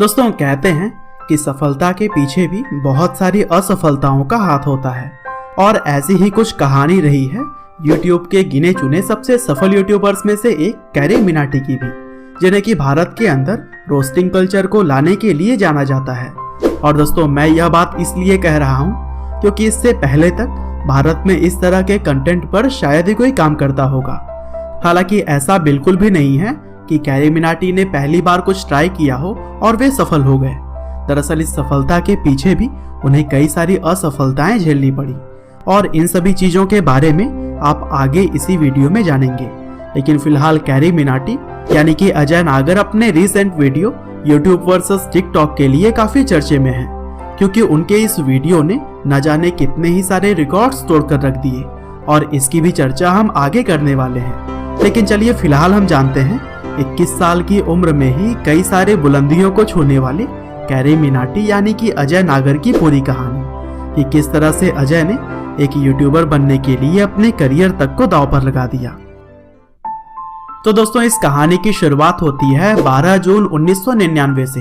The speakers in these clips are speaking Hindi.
दोस्तों कहते हैं कि सफलता के पीछे भी बहुत सारी असफलताओं का हाथ होता है और ऐसी ही कुछ कहानी रही है यूट्यूब के गिने चुने सबसे सफल यूट्यूबर्स में से एक कैरी मिनाटी की भी, जिन्हें कि भारत के अंदर रोस्टिंग कल्चर को लाने के लिए जाना जाता है। और दोस्तों मैं यह बात इसलिए कह रहा हूँ क्योंकि इससे पहले तक भारत में इस तरह के कंटेंट पर शायद ही कोई काम करता होगा। हालांकि ऐसा बिल्कुल भी नहीं है कि कैरी मिनाटी ने पहली बार कुछ ट्राई किया हो और वे सफल हो गए। दरअसल इस सफलता के पीछे भी उन्हें कई सारी असफलताएं झेलनी पड़ी और इन सभी चीजों के बारे में आप आगे इसी वीडियो में जानेंगे। लेकिन फिलहाल कैरी मिनाटी यानी कि अजय नागर अपने recent video YouTube versus TikTok के लिए काफी चर्चे में है, क्योंकि उनके इस वीडियो ने न जाने कितने ही सारे रिकॉर्ड्स तोड़कर रख दिए और इसकी भी चर्चा हम आगे करने वाले हैं। लेकिन चलिए फिलहाल हम जानते हैं 21 साल की उम्र में ही कई सारे बुलंदियों को छूने वाले कैरी मिनाटी यानी कि अजय नागर की पूरी कहानी कि किस तरह से अजय ने एक यूट्यूबर बनने के लिए अपने करियर तक को दांव पर लगा दिया। तो दोस्तों इस कहानी की शुरुआत होती है 12 जून 1999 से,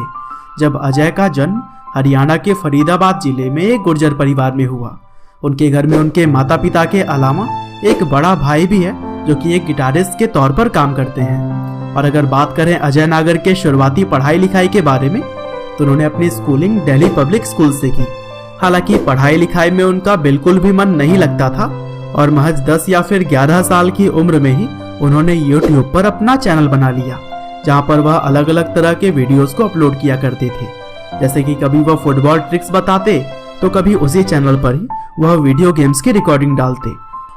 जब अजय का जन्म हरियाणा के फरीदाबाद जिले में एक गुर्जर परिवार में हुआ। उनके घर में उनके माता पिता के अलावा एक बड़ा भाई भी है जो कि एक गिटारिस्ट के तौर पर काम करते हैं। और अगर बात करें अजय नागर के शुरुआती पढ़ाई लिखाई के बारे में तो उन्होंने अपनी स्कूलिंग दिल्ली पब्लिक स्कूल से की। हालांकि पढ़ाई लिखाई में उनका बिल्कुल भी मन नहीं लगता था और महज 10 या फिर 11 साल की उम्र में ही उन्होंने यूट्यूब पर अपना चैनल बना लिया, जहां पर वह अलग अलग तरह के वीडियोस को अपलोड किया करते थे। जैसे कि कभी वह फुटबॉल ट्रिक्स बताते तो कभी उसी चैनल पर ही वह वीडियो गेम्स की रिकॉर्डिंग डालते।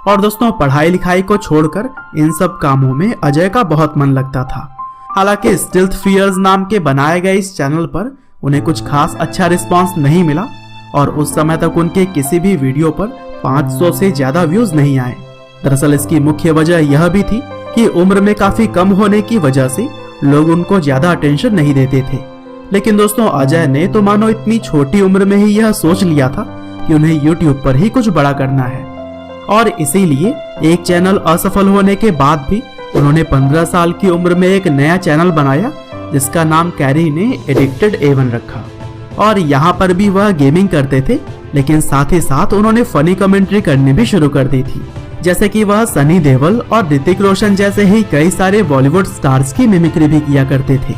और दोस्तों पढ़ाई लिखाई को छोड़कर इन सब कामों में अजय का बहुत मन लगता था। हालांकि स्टिल्थ फियर्स नाम के बनाए गए इस चैनल पर उन्हें कुछ खास अच्छा रिस्पांस नहीं मिला और उस समय तक उनके किसी भी वीडियो पर 500 से ज्यादा व्यूज नहीं आए। दरअसल इसकी मुख्य वजह यह भी थी कि उम्र में काफी कम होने की वजह से लोग उनको ज्यादा अटेंशन नहीं देते थे। लेकिन दोस्तों अजय ने तो मानो इतनी छोटी उम्र में ही यह सोच लिया था कि उन्हें यूट्यूब पर ही कुछ बड़ा करना है और इसीलिए एक चैनल असफल होने के बाद भी उन्होंने 15 साल की उम्र में एक नया चैनल बनाया जिसका नाम कैरी ने एडिक्टेड A1 रखा। और यहाँ पर भी वह गेमिंग करते थे, लेकिन साथ ही साथ उन्होंने फनी कमेंट्री करनी भी शुरू कर दी थी, जैसे कि वह सनी देओल और ऋतिक रोशन जैसे ही कई सारे बॉलीवुड स्टार्स की मिमिक्री भी किया करते थे।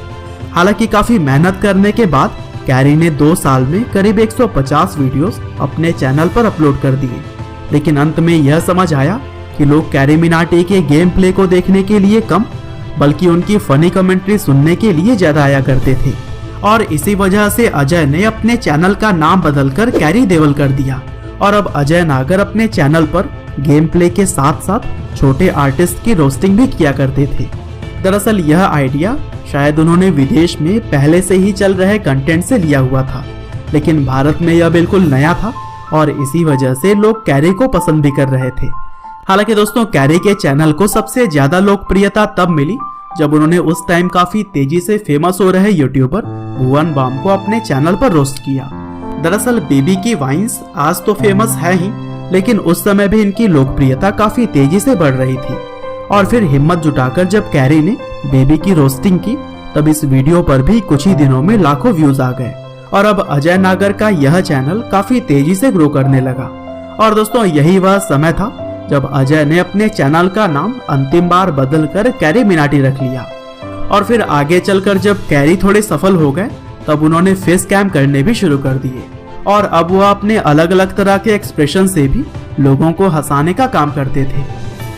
हालांकि काफी मेहनत करने के बाद कैरी ने 2 साल में करीब 150 वीडियोस अपने चैनल पर अपलोड कर दिए। लेकिन अंत में यह समझ आया कि लोग कैरी मिनाटी के गेम प्ले को देखने के लिए कम बल्कि उनकी फनी कमेंट्री सुनने के लिए ज्यादा आया करते थे। और इसी वजह से अजय ने अपने चैनल का नाम बदलकर कैरी देओल कर दिया और अब अजय नागर अपने चैनल पर गेम प्ले के साथ साथ छोटे आर्टिस्ट की रोस्टिंग भी किया करते थे। दरअसल यह आइडिया शायद उन्होंने विदेश में पहले से ही चल रहे कंटेंट से लिया हुआ था, लेकिन भारत में यह बिल्कुल नया था और इसी वजह से लोग कैरी को पसंद भी कर रहे थे। हालांकि दोस्तों कैरी के चैनल को सबसे ज्यादा लोकप्रियता तब मिली जब उन्होंने उस टाइम काफी तेजी से फेमस हो रहे यूट्यूबर भुवन बाम को अपने चैनल पर रोस्ट किया। दरअसल बेबी की वाइन्स आज तो फेमस है ही, लेकिन उस समय भी इनकी लोकप्रियता काफी तेजी से बढ़ रही थी। और फिर हिम्मत जुटाकर जब कैरी ने बेबी की रोस्टिंग की तब इस वीडियो पर भी कुछ ही दिनों में लाखों व्यूज आ गए और अब अजय नागर का यह चैनल काफी तेजी से ग्रो करने लगा। और दोस्तों यही वह समय था जब अजय ने अपने चैनल का नाम अंतिम बार बदलकर कैरी मिनाटी रख लिया। और फिर आगे चलकर जब कैरी थोड़े सफल हो गए तब उन्होंने फेस कैम करने भी शुरू कर दिए और अब वह अपने अलग अलग तरह के एक्सप्रेशन से भी लोगों को हंसाने का काम करते थे।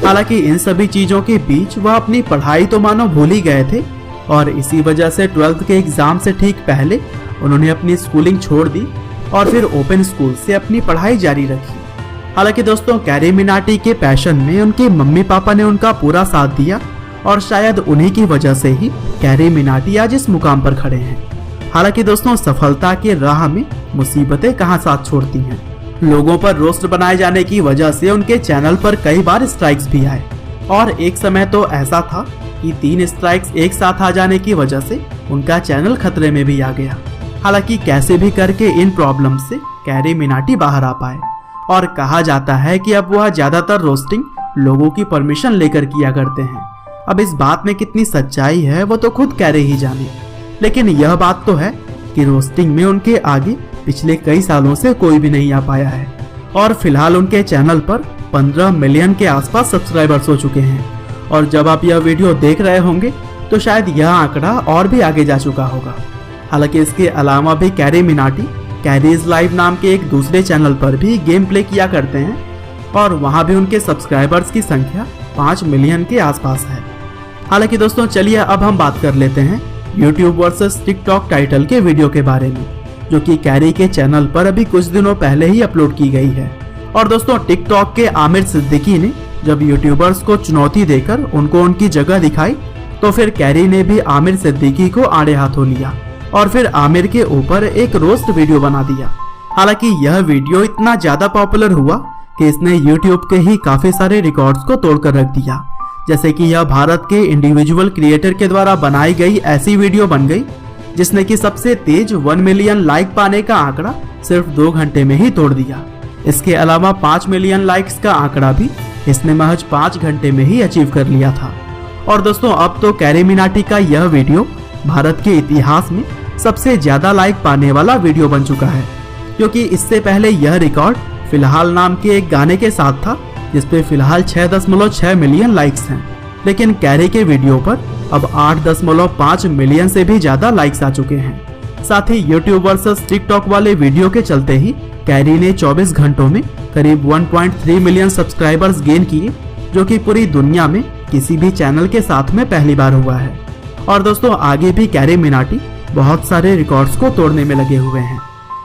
हालांकि इन सभी चीजों के बीच वह अपनी पढ़ाई तो मानो भूल ही गए थे और इसी वजह से 12th के एग्जाम से ठीक पहले उन्होंने अपनी स्कूलिंग छोड़ दी और फिर ओपन स्कूल से अपनी पढ़ाई जारी रखी। हालांकि दोस्तों कैरी मिनाटी के पैशन में उनके मम्मी पापा ने उनका पूरा साथ दिया और शायद उन्हीं की वजह से ही कैरी मिनाटी आज इस मुकाम पर खड़े हैं। हालांकि दोस्तों सफलता के राह में मुसीबतें कहां साथ छोड़ती हैं। लोगों पर रोस्ट बनाए जाने की वजह से उनके चैनल पर कई बार स्ट्राइक्स भी आए और एक समय तो ऐसा था कि 3 स्ट्राइक्स एक साथ आ जाने की वजह से उनका चैनल खतरे में भी आ गया। हालांकि कैसे भी करके इन प्रॉब्लम से कैरी मिनाटी बाहर आ पाए और कहा जाता है कि अब वह ज्यादातर रोस्टिंग लोगों की परमिशन लेकर किया करते हैं। अब इस बात में कितनी सच्चाई है वो तो खुद कैरी ही जाने, लेकिन यह बात तो है कि रोस्टिंग में उनके आगे पिछले कई सालों से कोई भी नहीं आ पाया है और फिलहाल उनके चैनल पर 15 मिलियन के आसपास सब्सक्राइबर्स हो चुके हैं। और जब आप यह वीडियो देख रहे होंगे तो शायद यह आंकड़ा और भी आगे जा चुका होगा। हालांकि इसके अलावा भी कैरी मिनाटी कैरीज लाइव नाम के एक दूसरे चैनल पर भी गेम प्ले किया करते हैं और वहां भी उनके सब्सक्राइबर्स की संख्या 5 मिलियन के आसपास है। हालांकि दोस्तों चलिए अब हम बात कर लेते हैं YouTube वर्सेस TikTok टाइटल के वीडियो के बारे में, जो कि कैरी के चैनल पर अभी कुछ दिनों पहले ही अपलोड की गई है। और दोस्तों TikTok के आमिर सिद्दीकी ने जब यूट्यूबर्स को चुनौती देकर उनको उनकी जगह दिखाई तो फिर कैरी ने भी आमिर सिद्दीकी को आड़े हाथों लिया और फिर आमिर के ऊपर एक रोस्ट वीडियो बना दिया। हालांकि यह वीडियो इतना ज्यादा पॉपुलर हुआ कि इसने YouTube के ही काफी सारे रिकॉर्ड्स को तोड़कर रख दिया। जैसे कि यह भारत के इंडिविजुअल क्रिएटर के द्वारा बनाई गई ऐसी वीडियो बन गई जिसने कि सबसे तेज 1 मिलियन लाइक पाने का आंकड़ा सिर्फ 2 घंटे में ही तोड़ दिया। इसके अलावा 5 मिलियन लाइक्स का आंकड़ा भी इसने महज 5 घंटे में ही अचीव कर लिया था। और दोस्तों अब तो कैरी मिनाटी का यह वीडियो भारत के इतिहास में सबसे ज्यादा लाइक पाने वाला वीडियो बन चुका है, क्योंकि इससे पहले यह रिकॉर्ड फिलहाल नाम के एक गाने के साथ था जिसपे फिलहाल 6.6 मिलियन लाइक्स हैं। लेकिन कैरी के वीडियो पर अब 8.5 मिलियन से भी ज्यादा लाइक्स आ चुके हैं। साथ ही YouTube वर्सेस TikTok वाले वीडियो के चलते ही कैरी ने 24 घंटों में करीब 1.3 मिलियन सब्सक्राइबर्स गेन किए, जो कि पूरी दुनिया में किसी भी चैनल के साथ में पहली बार हुआ है। और दोस्तों आगे भी कैरी मिनाटी बहुत सारे रिकॉर्ड्स को तोड़ने में लगे हुए हैं।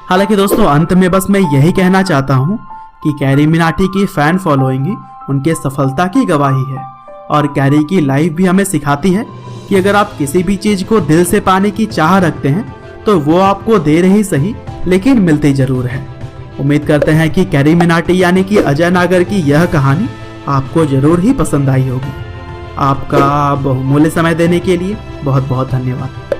हालांकि दोस्तों अंत में बस मैं यही कहना चाहता हूँ कि कैरी मिनाटी की फैन फॉलोइंग उनके सफलता की गवाही है और कैरी की लाइफ भी हमें सिखाती है कि अगर आप किसी भी चीज को दिल से पाने की चाह रखते हैं तो वो आपको देर ही सही लेकिन मिलती जरूर है। उम्मीद करते हैं कि कैरी मिनाटी यानी कि अजय नागर की यह कहानी आपको जरूर ही पसंद आई होगी। आपका बहुमूल्य समय देने के लिए बहुत बहुत धन्यवाद।